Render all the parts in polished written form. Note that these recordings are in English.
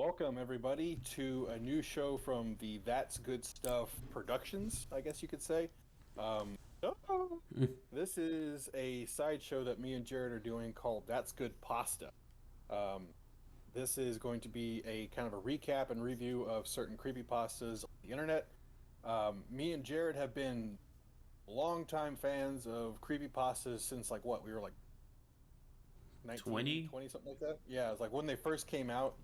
Welcome everybody to a new show from the That's Good Stuff Productions, I guess you could say. Oh, this is a side show that me and Jared are doing called That's Good Pasta. Um, this is going to be a kind of a recap and review of certain creepypastas on the internet. Me and Jared have been longtime fans of creepypastas since like what? We were like 20? 1920, something like that. Yeah, it was like when they first came out.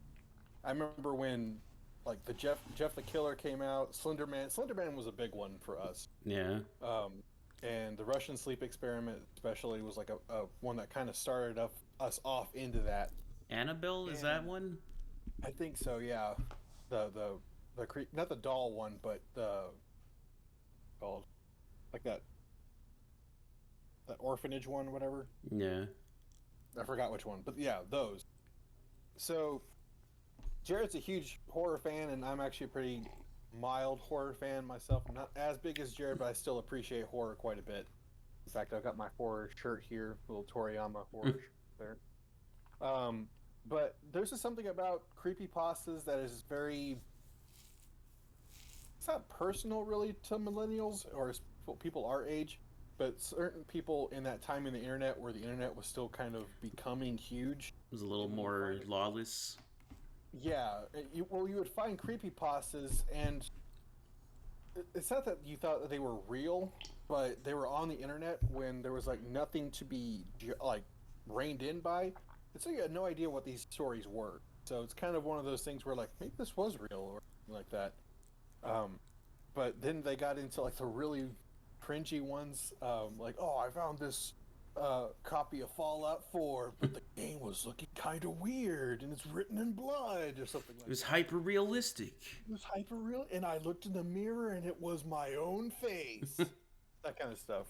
I remember when like the Jeff the Killer came out, Slender Man. Slender Man was a big one for us. Yeah. Um, and the Russian sleep experiment especially was like a one that kind of started us off into that. Annabelle, is that And one? I think so, yeah. Not the doll one, but the called like that orphanage one, whatever. Yeah. I forgot which one, but yeah, those. So Jared's a huge horror fan, and I'm actually a pretty mild horror fan myself. I'm not as big as Jared, but I still appreciate horror quite a bit. In fact, I've got my horror shirt here, little Toriyama horror shirt there. Um, but there's just something about creepypastas that is very. It's not personal really to millennials or people our age, but certain people in that time in the internet where the internet was still kind of becoming huge. It was a little And when you more find it, lawless. yeah, you would find creepypastas, and it's not that you thought that they were real, but they were on the internet when there was like nothing to be like reined in by. And so you had no idea what these stories were. So it's kind of one of those things where like maybe this was real or something like that. Um, but then they got into like the really cringy ones, like oh, I found this copy of Fallout 4, but the game was looking kind of weird, and it's written in blood or something It like was that. hyper realistic. It was hyper real, and I looked in the mirror, and it was my own face. That kind of stuff.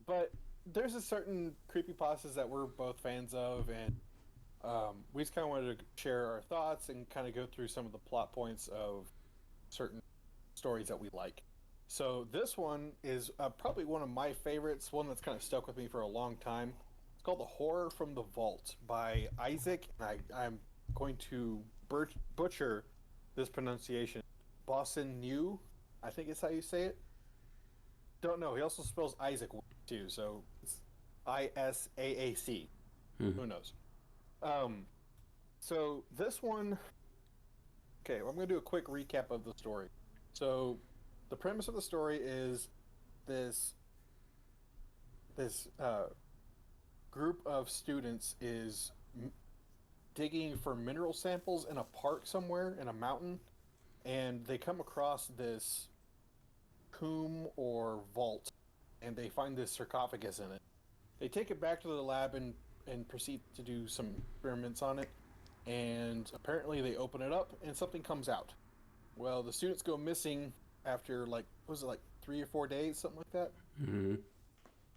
But there's a certain creepypastas that we're both fans of, and we just kind of wanted to share our thoughts and kind of go through some of the plot points of certain stories that we like. So this one is probably one of my favorites, one that's kind of stuck with me for a long time. It's called The Horror from the Vault by Isaac, and I'm going to butcher this pronunciation. Boston New, I think is how you say it. Don't know. He also spells Isaac too, so it's Isaac. Who knows? Um, so this one, okay, well, I'm going to do a quick recap of the story. So the premise of the story is this this group of students is digging for mineral samples in a park somewhere in a mountain, and they come across this tomb or vault, and they find this sarcophagus in it. They take it back to the lab and proceed to do some experiments on it, and apparently they open it up and something comes out. Well, the students go missing after like was it like 3 or 4 days, something like that.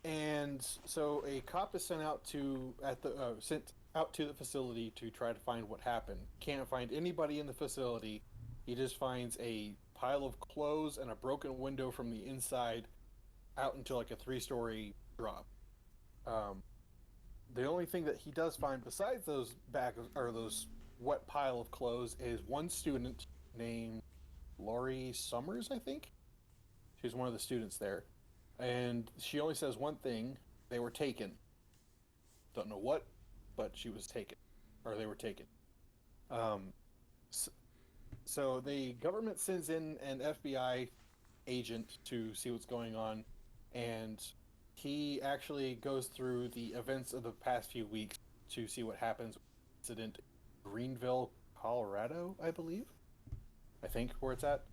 And so a cop is sent out to the facility to try to find what happened. Can't find anybody in the facility. He just finds a pile of clothes and a broken window from the inside out into like a 3-story drop. Um, the only thing that he does find besides those wet pile of clothes is one student named Laurie Summers, I think. She's one of the students there. And she only says one thing: they were taken. Don't know what, but she was taken, or they were taken. Um, so, so the government sends in an FBI agent to see what's going on, and he actually goes through the events of the past few weeks to see what happens with the incident in Greenville, Colorado, I believe. I think where it's at.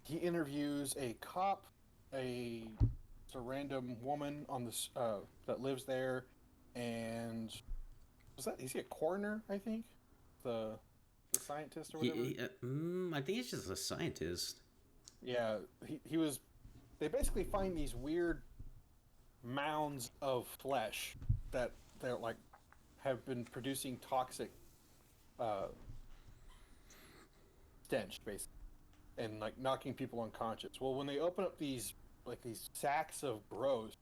He interviews a cop, it's a random woman on this that lives there, and is he a coroner? I think the the scientist or whatever. I think it's just a scientist. Yeah, he was. They basically find these weird mounds of flesh that they're like have been producing toxic uh, stench, basically, and like knocking people unconscious. Well, when they open up these sacks of bros,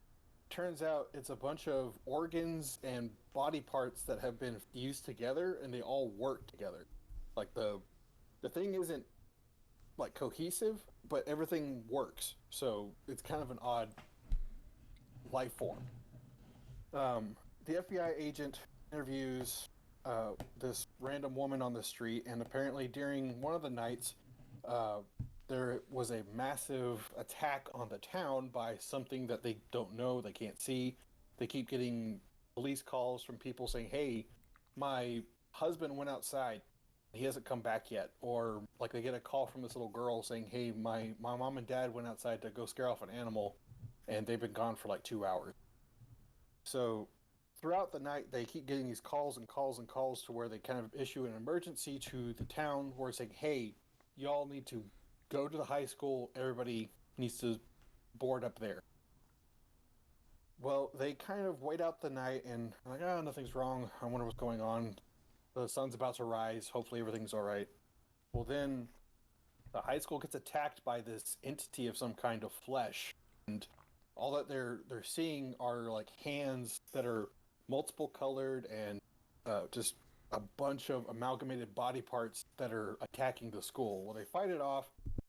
turns out it's a bunch of organs and body parts that have been fused together, and they all work together. Like the thing isn't like cohesive, but everything works. So it's kind of an odd life form. The FBI agent interviews this random woman on the street, and apparently during one of the nights, uh, there was a massive attack on the town by something that they don't know, they can't see. They keep getting police calls from people saying, "Hey, my husband went outside. He hasn't come back yet." Or like they get a call from this little girl saying, "Hey, my mom and dad went outside to go scare off an animal, and they've been gone for like 2 hours." So throughout the night, they keep getting these calls and calls and calls to where they kind of issue an emergency to the town where it's saying, "Hey, y'all need to go to the high school. Everybody needs to board up there." Well, they kind of wait out the night and like, "Oh, nothing's wrong. I wonder what's going on. The sun's about to rise. Hopefully everything's all right." Well, then the high school gets attacked by this entity of some kind of flesh, and all that they're seeing are like hands that are multiple colored and just a bunch of amalgamated body parts that are attacking the school. Well, they fight it off,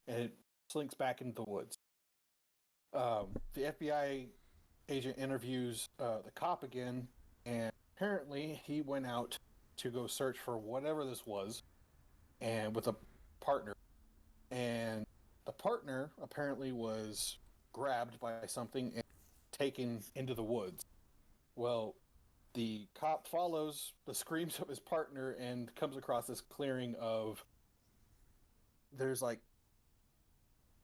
and it slinks back into the woods. The FBI agent interviews the cop again, and apparently he went out to go search for whatever this was, and with a partner, and the partner apparently was grabbed by something and taken into the woods. Well, the cop follows the screams of his partner and comes across this clearing of there's like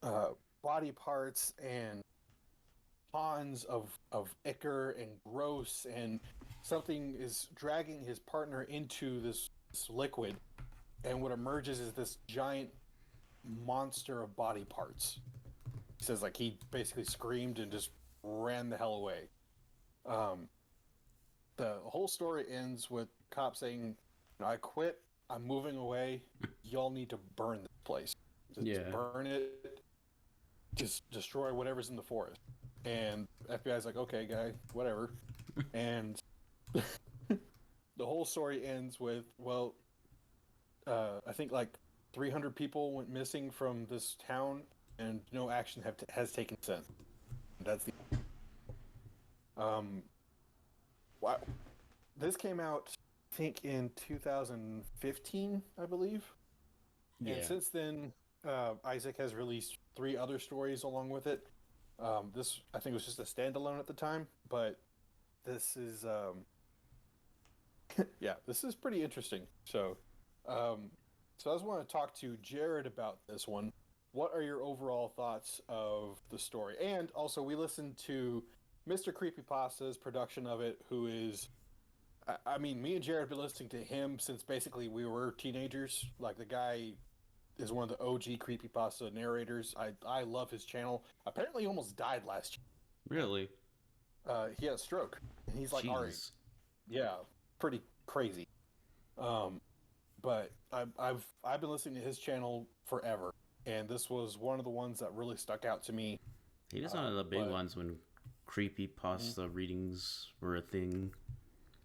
uh, body parts and ponds of ichor and gross, and something is dragging his partner into this liquid, and what emerges is this giant monster of body parts. He says like he basically screamed and just ran the hell away. Um, the whole story ends with cops saying, "I quit. I'm moving away. Y'all need to burn this place. Just Yeah. burn it. Just destroy whatever's in the forest." And FBI's like, "Okay, guy, whatever." And the whole story ends with, well, I think like 300 people went missing from this town, and no action has taken since. That's the wow. This came out, I think, in 2015, I believe. And Yeah. since then, Isaac has released 3 other stories along with it. This, I think, was just a standalone at the time, but this is, yeah, this is pretty interesting. Um, so I just want to talk to Jared about this one. What are your overall thoughts of the story? And also, we listened to MrCreepyPasta's production of it, who is, I mean, me and Jared have been listening to him since basically we were teenagers. Like, the guy is one of the OG creepypasta narrators. I love his channel. Apparently, he almost died last Really? year. He had a stroke, and he's like our age. Jeez. Yeah, pretty crazy. Um, but I've been listening to his channel forever, and this was one of the ones that really stuck out to me. He was one of the big but ones when creepypasta readings were a thing.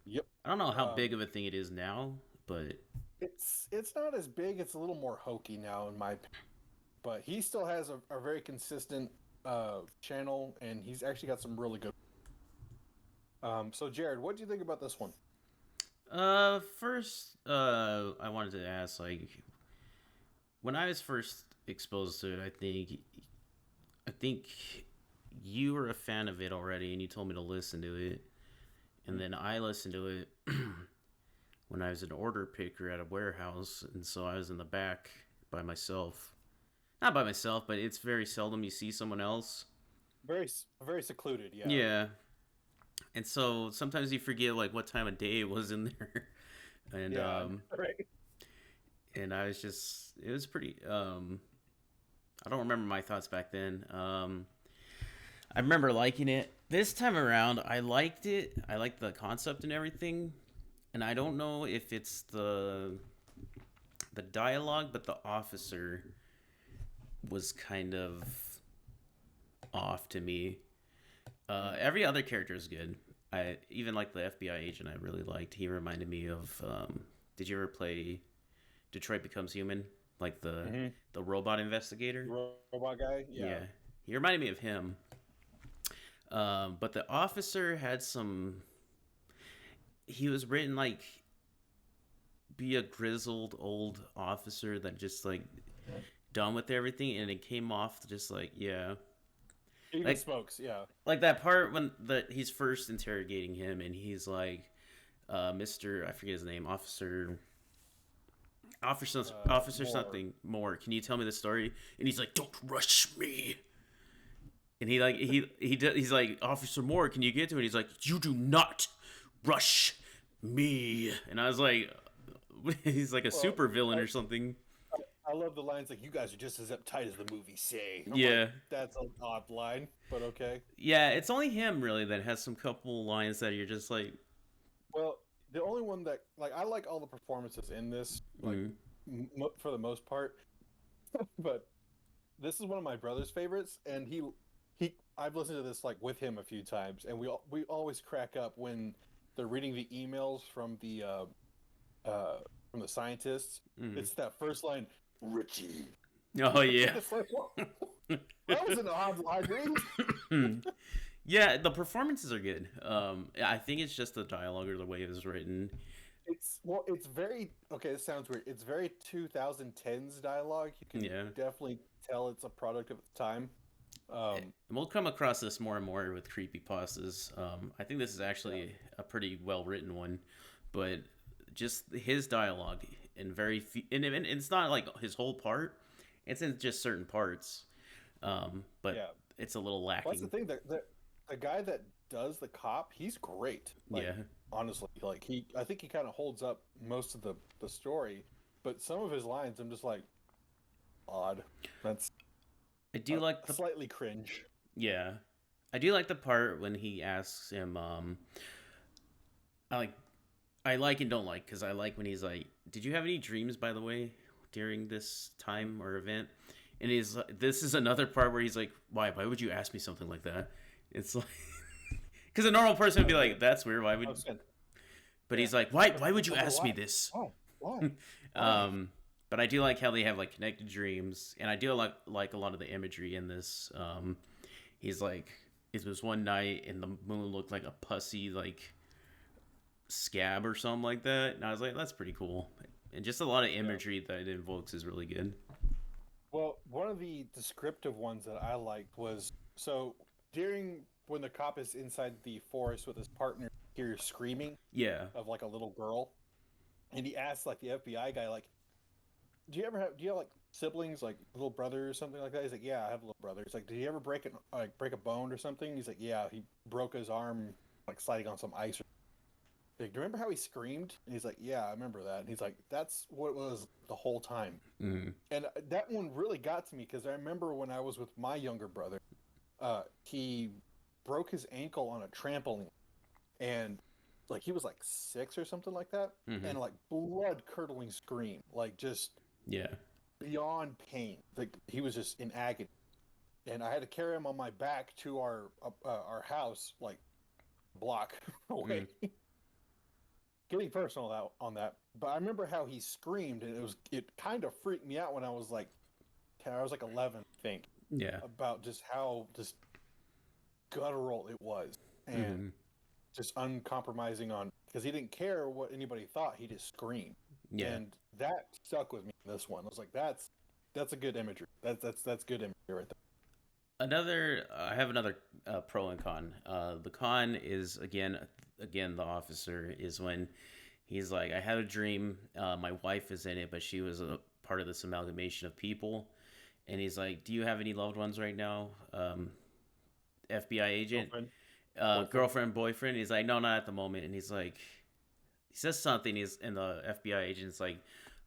Yep, I don't know how big of a thing it is now, but it's not as big. It's a little more hokey now, in my opinion. But he still has a very consistent channel, and he's actually got some really good. So Jared, what do you think about this one? first, I wanted to ask, like, when I was first exposed to it, I think you were a fan of it already, and you told me to listen to it, and then I listened to it when I was an order picker at a warehouse, and so I was in the back by myself. Not by myself, but it's very seldom you see someone else. Very secluded, yeah. Yeah. And so sometimes you forget like what time of day it was in there. And Yeah, right. and I was just it was pretty I don't remember my thoughts back then. I remember liking it. This time around I liked it. I liked the concept and everything. And I don't know if it's the dialogue, but the officer was kind of off to me. Every other character is good. I even like the FBI agent. I really liked. He reminded me of. Did you ever play Detroit Becomes Human? Like Mm-hmm. the robot investigator. Robot guy, yeah. Yeah, he reminded me of him. But the officer had some. He was written like be a grizzled old officer that just like done with everything, and it came off just like yeah, Even like smokes, yeah. like that part when he's first interrogating him, and he's like, Mister, I forget his name, officer More. something more. Can you tell me the story? And he's like, don't rush me. And he like he's like, Officer Moore, can you get to it? He's like, you do not rush me. And I was like, he's like a Well, super villain I, or something. I love the lines like, "You guys are just as uptight as the movies say." I'm like, Yeah, that's an odd line, but okay. yeah. It's only him really that has some couple lines that you're just like, Well, the only one that like I like all the performances in this, like mm, for the most part, but this is one of my brother's favorites, and he I've listened to this like with him a few times, and we always crack up when they're reading the emails uh from the scientists. mm. It's that first line, Richie. Oh yeah. It's like, what? That was an odd line, dude. Yeah, the performances are good. I think it's just the dialogue or the way it was written. It's very okay. This sounds weird. It's very 2010s dialogue. You can Yeah. definitely tell it's a product of its time. And Um, we'll come across this more and more with CreepyPastas. I think this is yeah, actually a pretty well written one, but just his dialogue and and it's not like his whole part. It's in just certain parts, but yeah. it's a little Well, that's the lacking. thing. The guy that does the cop, he's great. Like Yeah, honestly, like I think he kind of holds up most of the story. But some of his lines, I'm just like odd. That's I do like the slightly cringe. yeah, I do like the part when he asks him. I like I like and don't like because I like when he's like, "Did you have any dreams, by the way, during this time or event?" And he's like, this is another part where he's like, "Why? Why would you ask me something like that?" It's like because a normal person would be like, "That's weird. Why I would?" was saying, But yeah. he's like, "Why? But, Why would you but ask me why? this?" Why? Why? Why? um, but I do like how they have like connected dreams, and I do like a lot of the imagery in this. He's like, it was one night, and the moon looked like a pussy like scab or something like that, and I was like, that's pretty cool. And just a lot of Yeah. imagery that it invokes is really good. Well, one of the descriptive ones that I liked was so during when the cop is inside the forest with his partner, hears screaming Yeah. of like a little girl, and he asks like the FBI guy, like, do you have like siblings, like little brother or something like that?" He's like, "Yeah, I have a little brother." He's like, "Did he ever break a bone or something?" He's like, "Yeah, he broke his arm like sliding on some ice." Like, "Do you remember how he screamed?" And he's like, "Yeah, I remember that." And he's like, "That's what it was the whole time." Mm. And that one really got to me because I remember when I was with my younger brother, he broke his ankle on a trampoline, and like he was like 6 or something like that, Mm-hmm. and like blood curdling scream, like just Yeah. beyond pain. Like he was just in agony, and I had to carry him on my back to our house, like a block Mm. away. Getting personal out on that, but I remember how he screamed, and it kind of freaked me out when I was like 10, I was like 11, I think, Yeah. about just how just guttural it was, and Mm-hmm. just uncompromising on because he didn't care what anybody thought, he just screamed, Yeah. and that stuck with me in this one. I was like, that's a good imagery. That's good imagery right I have another pro and con. The con is again, the officer is when he's like, I had a dream. My wife is in it, but she was a part of this amalgamation of people. And he's like, do you have any loved ones right now? FBI there. agent, Girlfriend, boyfriend. girlfriend, boyfriend. He's like, no, not at the moment. And he's like, he says something. He's and the FBI agent's like,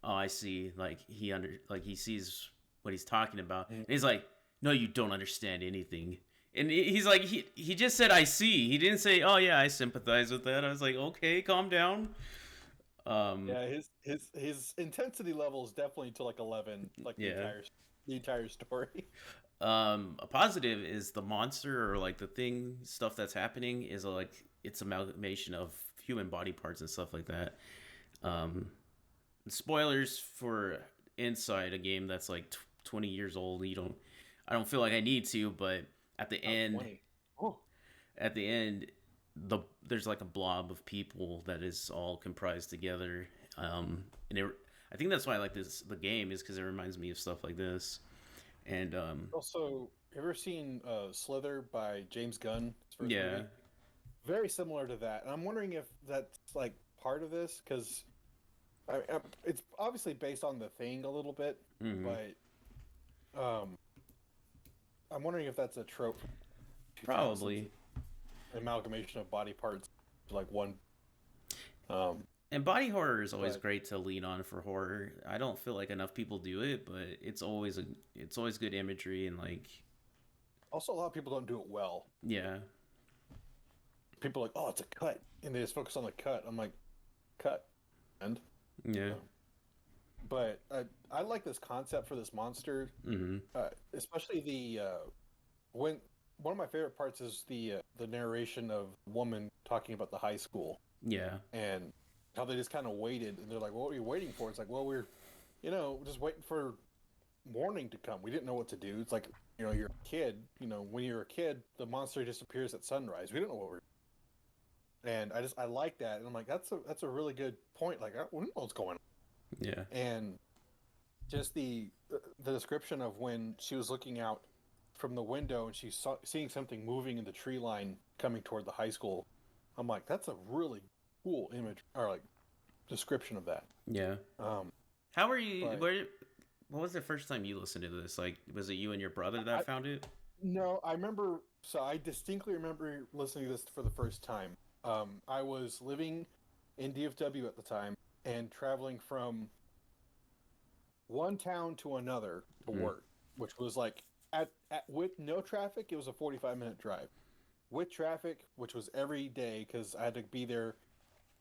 oh, I see. Like he sees what he's talking about. And he's like, no, you don't understand anything. And he's like, he just said, I see. He didn't say, oh yeah, I sympathize with that. I was like, okay, calm down. Um, Yeah, his intensity level is definitely to like 11, like yeah. the entire story. A positive is the monster or like the thing stuff that's happening is like it's amalgamation of human body parts and stuff like that. Um, Spoilers for inside a game that's like 20 years old. I don't feel like I need to, but at the Not end, 20. Oh, at the end, there's like a blob of people that is all comprised together. And I think that's why I like the game is because it reminds me of stuff like this. And also, have you ever seen Slither by James Gunn, his first yeah, movie? Very similar to that. And I'm wondering if that's like part of this, because it's obviously based on the thing a little bit, hmm, but um, I'm wondering if that's a trope from 2000s, probably. amalgamation of body parts to like one. Um, And body horror is always but great to lean on for horror. I don't feel like enough people do it, but it's always good imagery and like also, a lot of people don't do it well. yeah, People are like, oh, it's a cut, and they just focus on the cut. I'm like, cut, and yeah, but I like this concept for this monster, mm-hmm, especially the when one of my favorite parts is the narration of the woman talking about the high school yeah, and how they just kind of waited, and they're like, "What were you waiting for?" It's like, "Well, we're, just waiting for morning to come. We didn't know what to do." It's like, you're a kid. When you're a kid, the monster disappears at sunrise. We don't know what we're. And I like that, and I'm like, that's a really good point. Like, we don't know what's going yeah, on, and just the description of when she was looking out from the window and she's seeing something moving in the tree line coming toward the high school. I'm like, that's a really cool image or like description of that. yeah. Um, How were you? but What was the first time you listened to this? Like, was it you and your brother I that found it? no, I remember. So I distinctly remember listening to this for the first time. I was living in DFW at the time and traveling from one town to another to Mm, work, which was like with no traffic, it was a 45-minute drive. With traffic, which was every day because I had to be there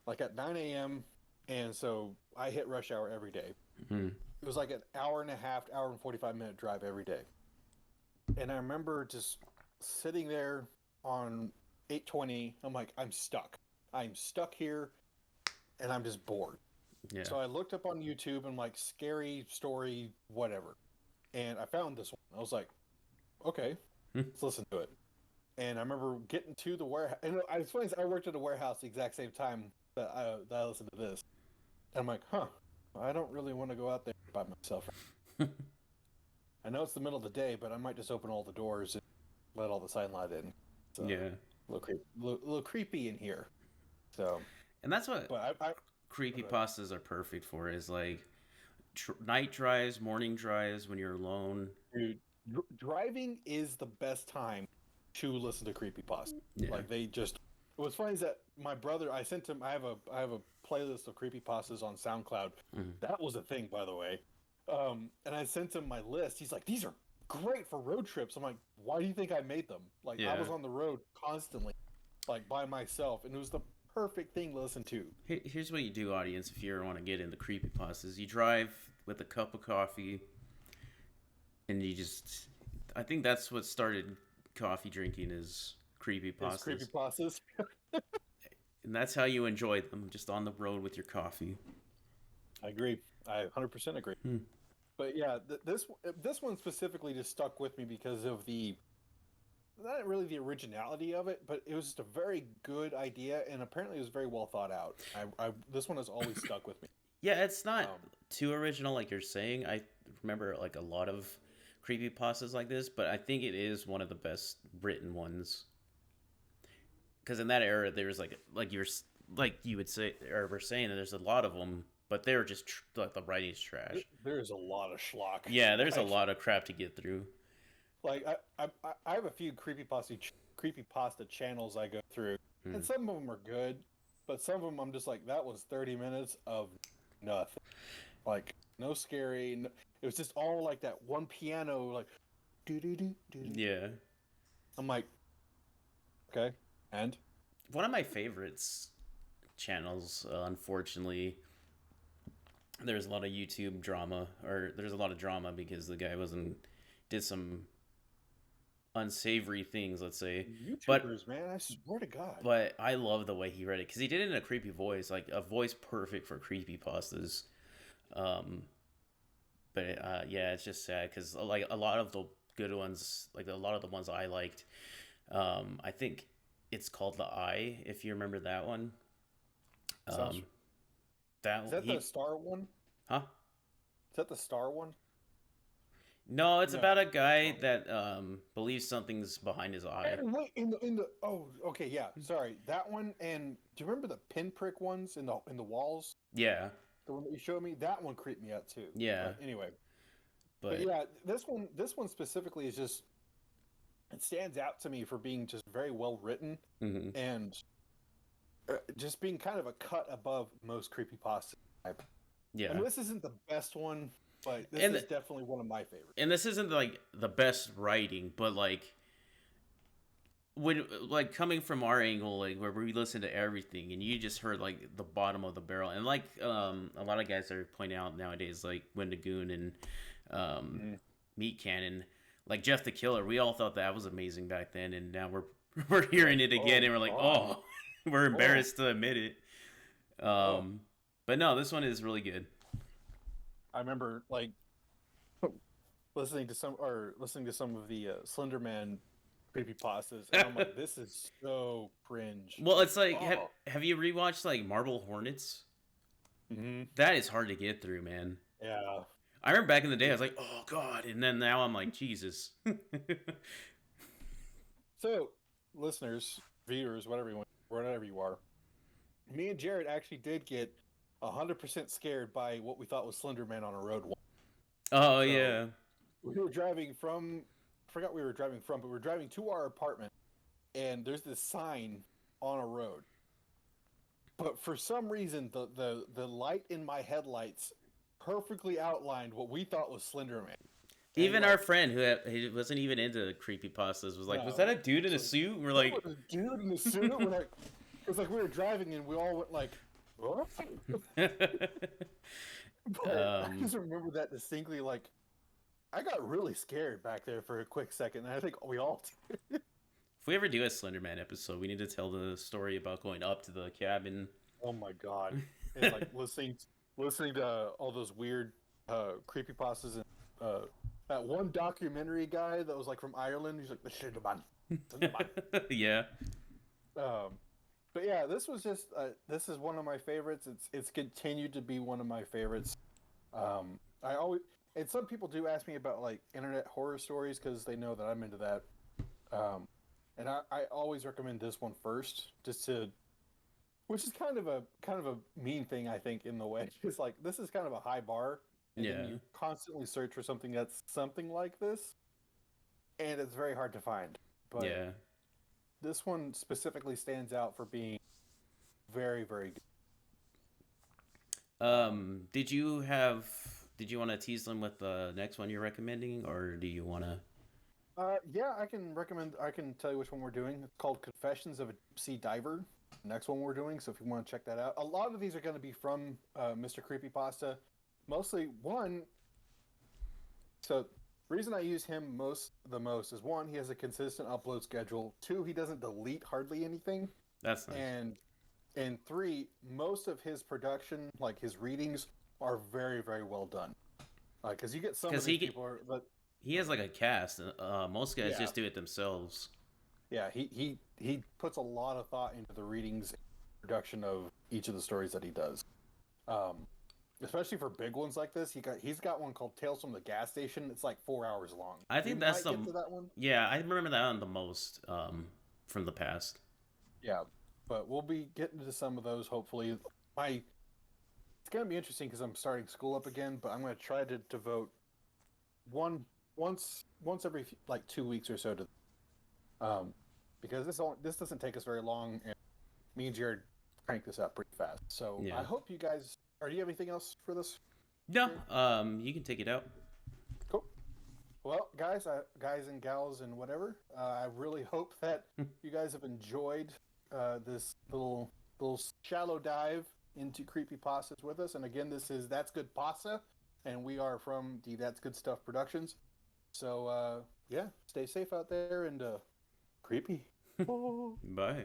like at 9 a.m. And so I hit rush hour every day. mm, It was like an hour and a half, hour and 45-minute drive every day. And I remember just sitting there on 820. I'm like, I'm stuck. I'm stuck here and I'm just bored. yeah, So I looked up on YouTube and like scary story, whatever. And I found this one. I was like, okay, mm, let's listen to it. And I remember getting to the warehouse. And it's funny, I worked at a warehouse the exact same time that I listened to this. And I'm like, huh, I don't really want to go out there by myself. I know it's the middle of the day, but I might just open all the doors and let all the sunlight in. So yeah. little creepy in here. So, And that's what but creepy pastas are perfect for. Is like night drives, morning drives when you're alone. dude, driving is the best time to listen to creepypasta. Yeah. Like they just. What's funny is that my brother, I sent him. I have a playlist of creepypastas on SoundCloud. Mm, That was a thing, by the way. And I sent him my list. He's like, "These are great for road trips." I'm like, "Why do you think I made them?" Like I yeah. was on the road constantly, like by myself, and it was the perfect thing to listen to. Here's what you do, audience, if you ever want to get into creepy pastas. You drive with a cup of coffee, and you just. I think that's what started coffee drinking is creepy It's pastas. creepypastas. And that's how you enjoy them, just on the road with your coffee. I agree. I 100% agree. Hmm. But yeah, this one specifically just stuck with me because of the not really the originality of it, but it was just a very good idea, and apparently it was very well thought out. This one has always stuck with me. Yeah, it's not Um, too original like you're saying. I remember like a lot of creepy pastas like this, but I think it is one of the best written ones. Because in that era, there was like like you would say or were saying, there's a lot of them, but they were just like the writing's trash. there's a lot of schlock. Yeah, there's a Like, lot of crap to get through. like I have a few creepypasta channels I go through, Hmm. and some of them are good, but some of them I'm just like, that was 30 minutes of nothing. Like no scary. No, it was just all like that one piano, like do do do do. Yeah. I'm like, okay, and One of my favorites channels, unfortunately, there's a lot of YouTube drama, or there's a lot of drama because the guy wasn't did some unsavory things, let's say. But YouTubers, man, I swear to God. but I love the way he read it because he did it in a creepy voice, like a voice perfect for creepy pastas. Um, but yeah, it's just sad because like a lot of the good ones, like a lot of the ones I liked, I think it's called The Eye, if you remember that one. Sounds. Um, that Is that the he, Star one? huh? Is that the Star one? No, it's about No. a guy Oh. that believes something's behind his eye. And wait, in the oh, okay, yeah, sorry, that one. And do you remember the pinprick ones in the walls? Yeah, The one that you showed me, that one creeped me out too. yeah, But anyway, but but yeah, this one specifically is just it stands out to me for being just very well written mhm, and just being kind of a cut above most creepypasta type. I yeah. mean, this isn't the best one, but this And is definitely one of my favorites. and this isn't like the best writing, but like when like coming from our angle, like where we listen to everything, and you just heard like the bottom of the barrel, and like a lot of guys are pointing out nowadays, like Wendigoon and um, Mhm. Meat Cannon, like Jeff the Killer. We all thought that was amazing back then, and now we're we're We're hearing like, it again, oh and we're like, God, oh, we're oh, embarrassed to admit it. oh. Um, but no, this one is really good. I remember like listening to some of the Slender Man creepypastas, and I'm like, this is so cringe. Well, it's like Oh, have you rewatched like Marble Hornets? hmm, That is hard to get through, man. yeah. I remember back in the day, I was like, oh god, and then now I'm like, Jesus. So, listeners, viewers, whatever you are, me and Jared actually did get 100% scared by what we thought was Slender Man on a road once. Oh So yeah, we were driving from, I forgot where we were driving from, but we were driving to our apartment, and there's this sign on a road. But for some reason, the light in my headlights perfectly outlined what we thought was Slender Man. And even our like, friend he wasn't even into creepy pastas was like, was that no, a dude in a so suit? And we're that like, was a dude in a suit. We're like, it was like we were driving and we all went like, what? But I um, just remember that distinctly. Like, I got really scared back there for a quick second, and I think we all did. if we ever do a Slenderman episode, we need to tell the story about going up to the cabin. Oh my god! And like listening to all those weird creepypastas and that one documentary guy that was like from Ireland. He's like the Shindaman. Yeah, But yeah, this is one of my favorites. It's continued to be one of my favorites. I always and some people do ask me about like internet horror stories because they know that I'm into that. And I always recommend this one first, just to which is kind of a mean thing I think in the way. It's like this is kind of a high bar, and then yeah, you constantly search for something that's something like this, and it's very hard to find. But yeah. this one specifically stands out for being very, very good. Did you have? Did you want to tease them with the next one you're recommending, or do you want to? Yeah, I can recommend. I can tell you which one we're doing. It's called Confessions of a Deep Sea Diver. Next one we're doing. So if you want to check that out, a lot of these are going to be from Mr. Creepypasta. Mostly one. So reason I use him the most is one, he has a consistent upload schedule. Two, he doesn't delete hardly anything, That's nice. and three, most of his production, like his readings, are very very well done. Because you get some of Because these people are, but he has like a cast. Most guys yeah, just do it themselves. yeah, he puts a lot of thought into the readings and production of each of the stories that he does. Um, Especially for big ones like this, he's got one called Tales from the Gas Station. It's like 4 hours long. I We think that's might get the to that one. yeah. I remember that one the most from the past. Yeah, but we'll be getting to some of those hopefully. My It's gonna be interesting because I'm starting school up again, but I'm gonna try to devote one once every like 2 weeks or so to um because this doesn't take us very long, and me and Jared crank this out pretty fast. So I Yeah. hope you guys. Or do you have anything else for this? No. Jared? You can take it out. Cool. Well, guys and gals and whatever, I really hope that you guys have enjoyed this little shallow dive into creepy pastas with us. And again, this is That's Good Pasta, and we are from the That's Good Stuff Productions. So yeah, stay safe out there and creepy. Oh. Bye.